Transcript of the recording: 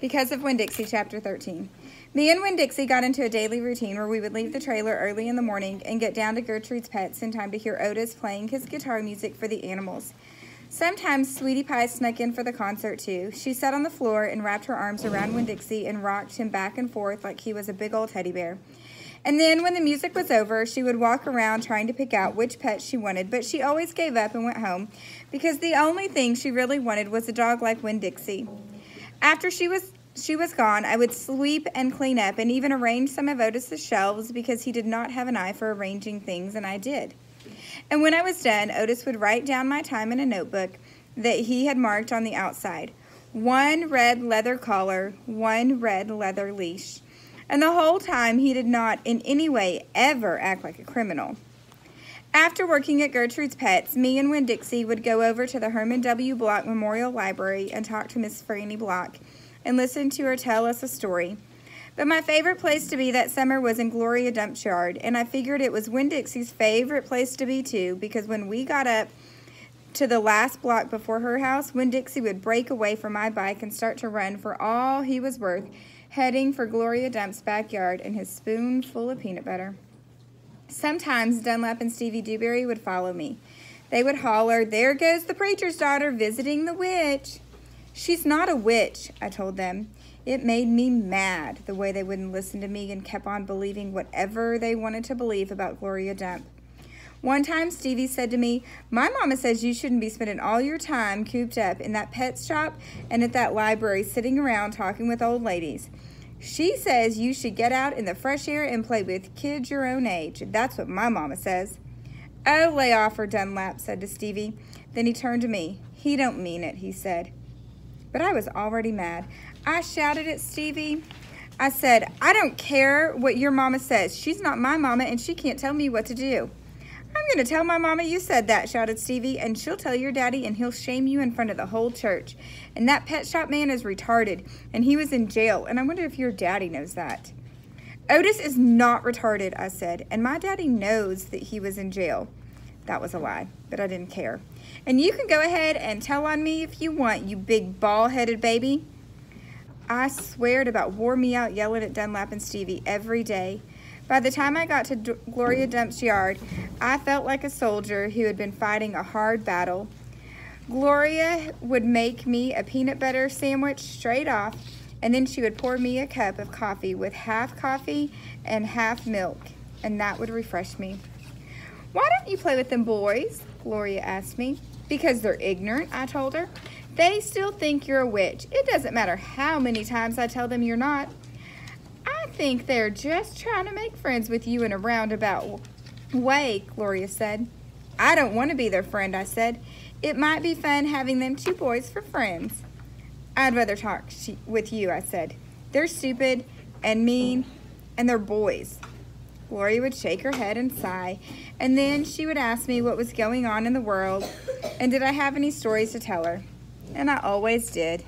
Because of Winn Dixie, Chapter 13. Me and Winn Dixie got into a daily routine where we would leave the trailer early in the morning and get down to Gertrude's Pets in time to hear Otis playing his guitar music for the animals. Sometimes Sweetie Pie snuck in for the concert too. She sat on the floor and wrapped her arms around Winn Dixie and rocked him back and forth like he was a big old teddy bear. And then when the music was over, she would walk around trying to pick out which pet she wanted, but she always gave up and went home because the only thing she really wanted was a dog like Winn Dixie. After she was gone, I would sweep and clean up and even arrange some of Otis's shelves because he did not have an eye for arranging things, and I did. And when I was done, Otis would write down my time in a notebook that he had marked on the outside. 1 red leather collar, 1 red leather leash. And the whole time he did not in any way ever act like a criminal. After working at Gertrude's Pets, me and Winn Dixie would go over to the Herman W. Block Memorial Library and talk to Miss Franny Block and listen to her tell us a story. But my favorite place to be that summer was in Gloria Dump's yard, and I figured it was Winn Dixie's favorite place to be too, because when we got up to the last block before her house, Winn Dixie would break away from my bike and start to run for all he was worth, heading for Gloria Dump's backyard and his spoon full of peanut butter. Sometimes Dunlap and Stevie Dewberry would follow me. They would holler, "There goes the preacher's daughter visiting the witch." "She's not a witch," I told them. It made me mad the way they wouldn't listen to me and kept on believing whatever they wanted to believe about Gloria Dump. One time Stevie said to me, "My mama says you shouldn't be spending all your time cooped up in that pet shop and at that library sitting around talking with old ladies. She says you should get out in the fresh air and play with kids your own age. That's what my mama says." "Oh, lay off her," Dunlap said to Stevie. Then he turned to me. "He don't mean it," he said. But I was already mad. I shouted at Stevie. I said, "I don't care what your mama says. She's not my mama and she can't tell me what to do." "I'm going to tell my mama you said that," shouted Stevie, "and she'll tell your daddy and he'll shame you in front of the whole church. And that pet shop man is retarded and he was in jail, and I wonder if your daddy knows that." "Otis is not retarded," I said, "and my daddy knows that he was in jail." That was a lie, but I didn't care. "And you can go ahead and tell on me if you want, you big ball-headed baby." I swear it about wore me out yelling at Dunlap and Stevie every day. By the time I got to Gloria Dump's yard, I felt like a soldier who had been fighting a hard battle. Gloria would make me a peanut butter sandwich straight off, and then she would pour me a cup of coffee with half coffee and half milk, and that would refresh me. "Why don't you play with them boys?" Gloria asked me. "Because they're ignorant," I told her. "They still think you're a witch. It doesn't matter how many times I tell them you're not." "I think they're just trying to make friends with you in a roundabout way," Gloria said. "I don't want to be their friend," I said. "It might be fun having them 2 boys for friends." "I'd rather talk with you," I said. "They're stupid and mean, and they're boys." Gloria would shake her head and sigh, and then she would ask me what was going on in the world and did I have any stories to tell her. And I always did.